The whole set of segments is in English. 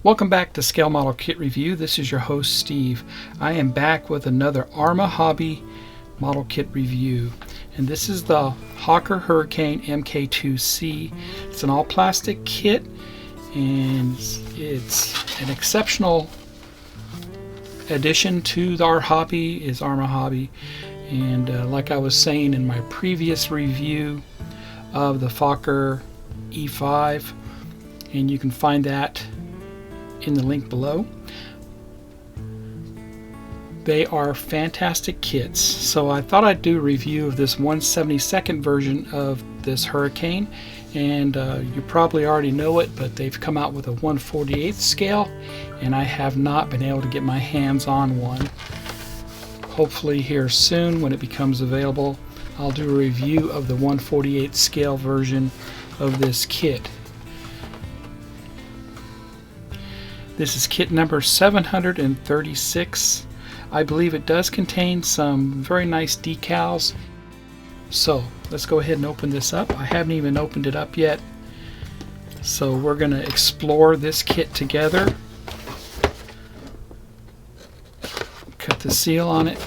Welcome back to Scale Model Kit Review. This is your host Steve. I am back with another Arma Hobby model kit review, and this is the Hawker Hurricane MK2C. It's an all plastic kit and it's an exceptional addition to our hobby, is Arma Hobby. And like I was saying in my previous review of the Fokker E5, and you can find that in the link below. They are fantastic kits, so I thought I'd do a review of this 1/72nd version of this Hurricane, and you probably already know it, but they've come out with a 1/48 scale, and I have not been able to get my hands on one. Hopefully here soon, when it becomes available, I'll do a review of the 1/48 scale version of this kit. This is kit number 736. I believe it does contain some very nice decals. So let's go ahead and open this up. I haven't even opened it up yet. So we're going to explore this kit together. Cut the seal on it.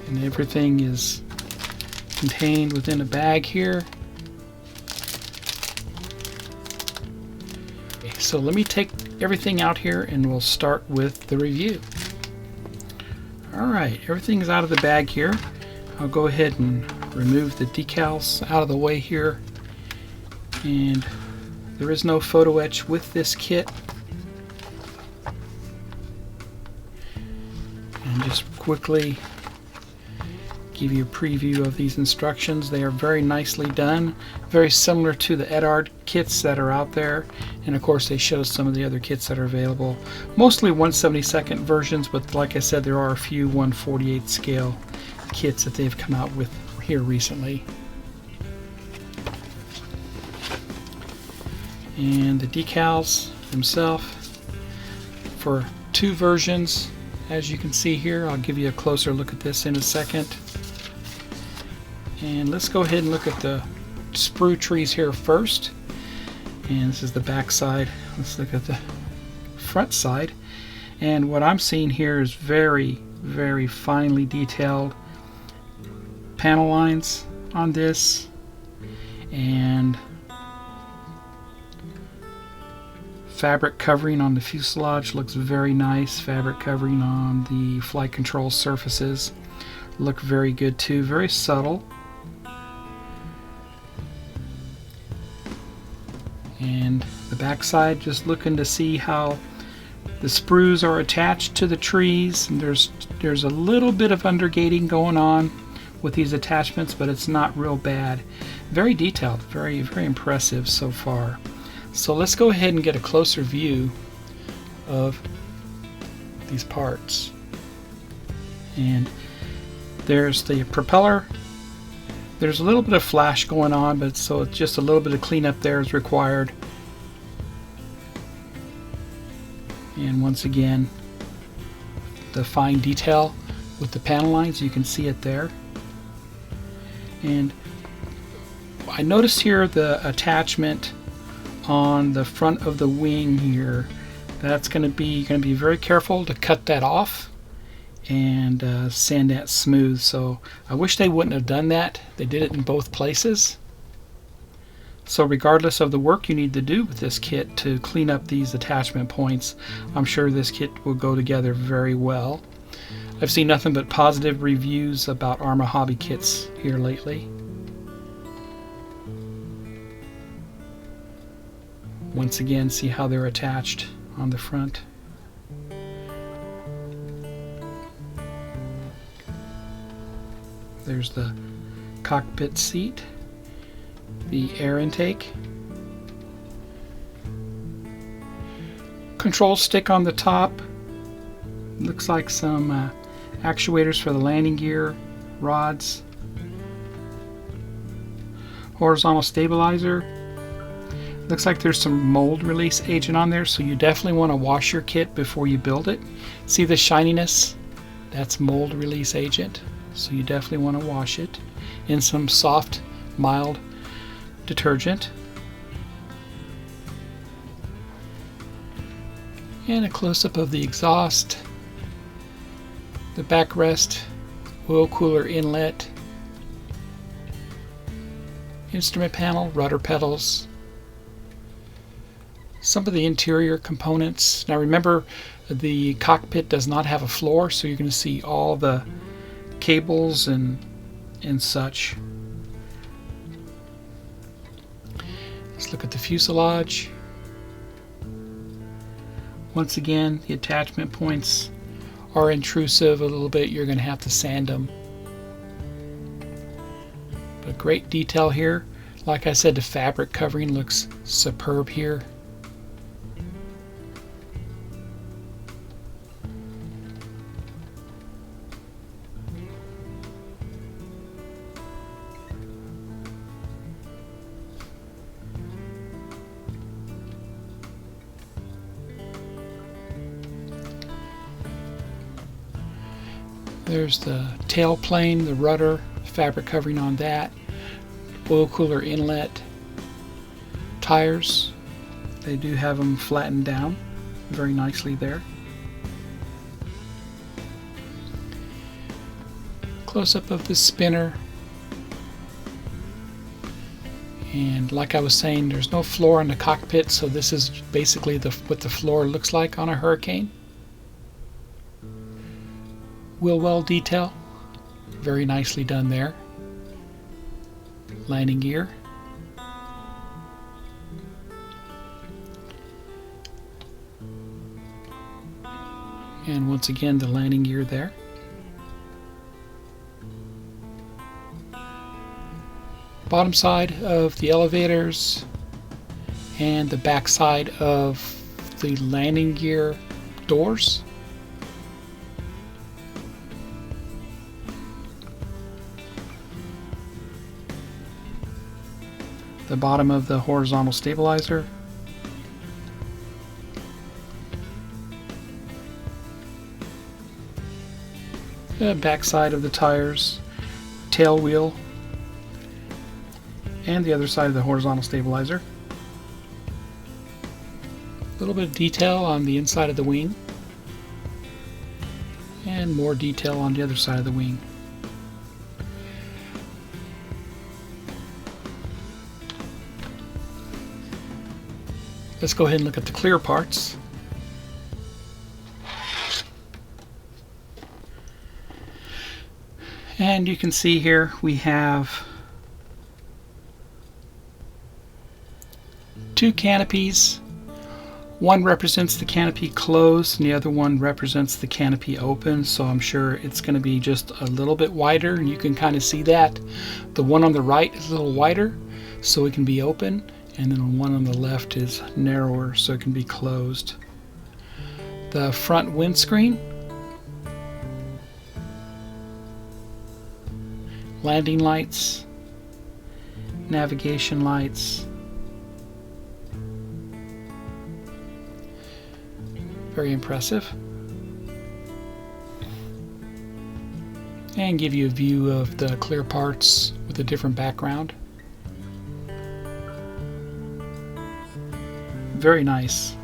And everything is contained within a bag here. So let me take everything out here and we'll start with the review. Alright, everything's out of the bag here. I'll go ahead and remove the decals out of the way here. And there is no photo etch with this kit. And just quickly give you a preview of these instructions. They are very nicely done, very similar to the Edard kits that are out there, and of course they show some of the other kits that are available, mostly 1/72nd versions, but like I said, there are a few 1/48 scale kits that they've come out with here recently. And the decals themselves for two versions, as you can see here. I'll give you a closer look at this in a second. And let's go ahead and look at the sprue trees here first. And this is the back side. Let's look at the front side. And what I'm seeing here is very, very finely detailed panel lines on this. And fabric covering on the fuselage looks very nice. Fabric covering on the flight control surfaces look very good too. Very subtle. And the back side, just looking to see how the sprues are attached to the trees. And there's a little bit of undergating going on with these attachments, but it's not real bad. Very detailed, very, very impressive so far. So let's go ahead and get a closer view of these parts. And there's the propeller. There's a little bit of flash going on, but so just a little bit of cleanup there is required. And once again, the fine detail with the panel lines, you can see it there. And I noticed here the attachment on the front of the wing here. That's going to be very careful to cut that off and sand that smooth. So I wish they wouldn't have done that. They did it in both places. So regardless of the work you need to do with this kit to clean up these attachment points, I'm sure this kit will go together very well. I've seen nothing but positive reviews about Arma Hobby kits here lately. Once again, see how they're attached on the front. There's the cockpit seat, the air intake, control stick on the top. Looks like some actuators for the landing gear rods, horizontal stabilizer. Looks like there's some mold release agent on there, so you definitely want to wash your kit before you build it. See the shininess? That's mold release agent. So you definitely want to wash it in some soft, mild detergent. And a close-up of the exhaust, the backrest, oil cooler inlet, instrument panel, rudder pedals, some of the interior components. Now remember, the cockpit does not have a floor, so you're going to see all the cables and such. Let's look at the fuselage. Once again, the attachment points are intrusive a little bit. You're going to have to sand them. But great detail here. Like I said, the fabric covering looks superb here. There's the tail plane, the rudder, fabric covering on that, oil cooler inlet, tires. They do have them flattened down very nicely there. Close-up of the spinner. And like I was saying, there's no floor in the cockpit, so this is basically what the floor looks like on a Hurricane. Wheel well detail, very nicely done there. Landing gear. And once again, the landing gear there. Bottom side of the elevators and the back side of the landing gear doors. The bottom of the horizontal stabilizer. The back side of the tires, tail wheel, and the other side of the horizontal stabilizer. A little bit of detail on the inside of the wing, and more detail on the other side of the wing. Let's go ahead and look at the clear parts. And you can see here we have two canopies. One represents the canopy closed and the other one represents the canopy open, so I'm sure it's going to be just a little bit wider, and you can kind of see that. The one on the right is a little wider, so it can be open, and then the one on the left is narrower, so it can be closed. The front windscreen, landing lights, navigation lights, very impressive, and give you a view of the clear parts with a different background. Very nice.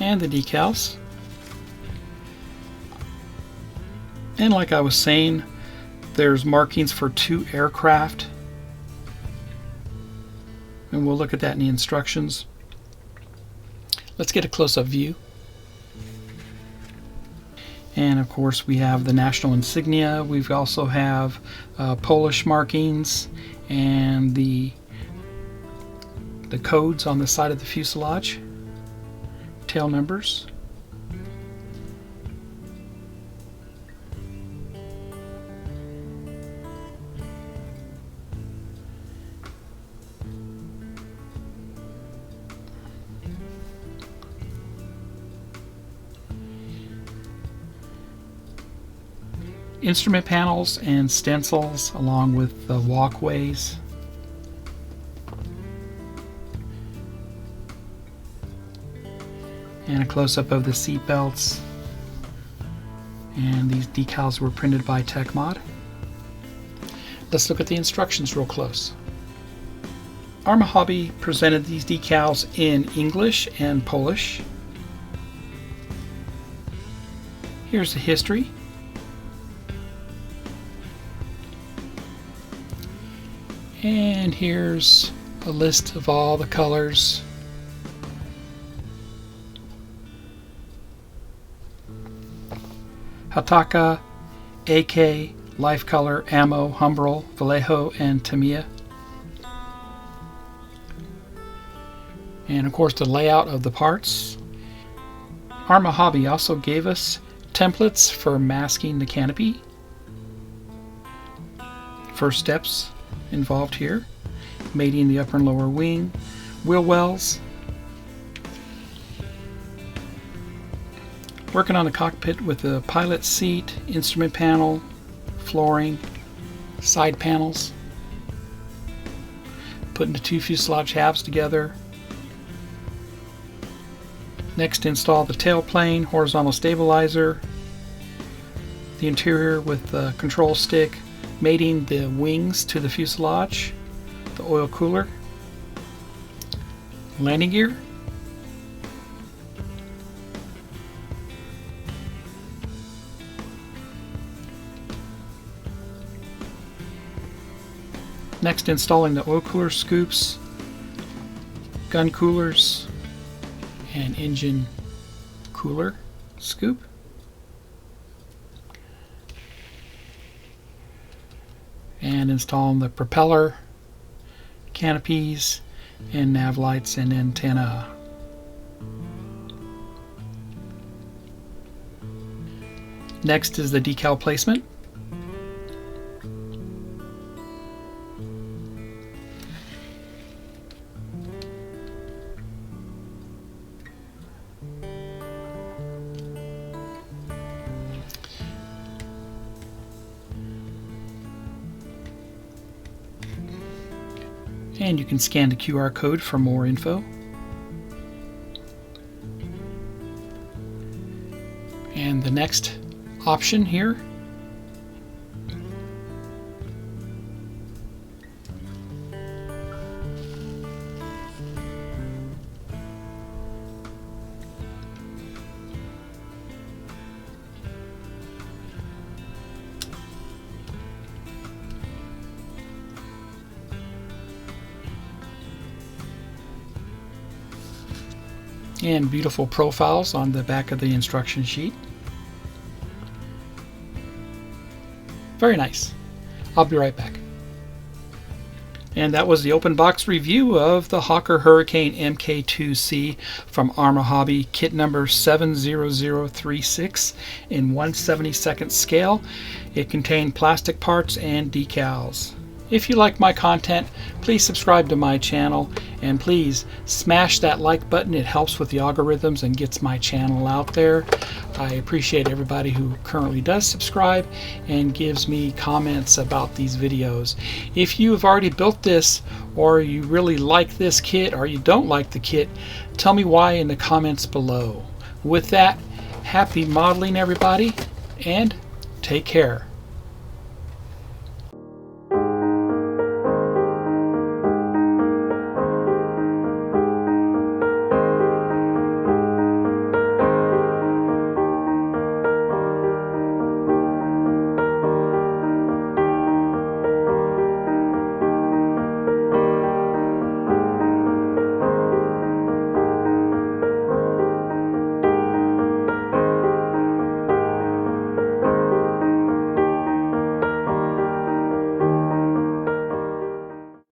And the decals. And like I was saying, there's markings for 2 aircraft. And we'll look at that in the instructions. Let's get a close-up view. And of course we have the national insignia. We also have Polish markings and the codes on the side of the fuselage. Tail numbers. Instrument panels and stencils along with the walkways. and a close-up of the seat belts. And these decals were printed by TechMod. Let's look at the instructions real close. Arma Hobby presented these decals in English and Polish. Here's the history. And here's a list of all the colors. Hataka, AK, Life Color, Ammo, Humbrol, Vallejo, and Tamiya. And of course the layout of the parts. Arma Hobby also gave us templates for masking the canopy. First steps involved here: mating the upper and lower wing, wheel wells, working on the cockpit with the pilot seat, instrument panel, flooring, side panels, putting the two fuselage halves together. Next, install the tailplane, horizontal stabilizer, the interior with the control stick, mating the wings to the fuselage, the oil cooler, landing gear, next installing the oil cooler scoops, gun coolers, and engine cooler scoop. And installing the propeller, canopies, and nav lights and antenna. Next is the decal placement. And you can scan the QR code for more info. And the next option here and beautiful profiles on the back of the instruction sheet. Very nice. I'll be right back. And that was the open box review of the Hawker Hurricane Mk2C from Arma Hobby, kit number 70036 in 1/72 scale. It contained plastic parts and decals. If you like my content, please subscribe to my channel, and please smash that like button. It helps with the algorithms and gets my channel out there. I appreciate everybody who currently does subscribe and gives me comments about these videos. If you have already built this, or you really like this kit, or you don't like the kit, tell me why in the comments below. With that, happy modeling everybody, and take care.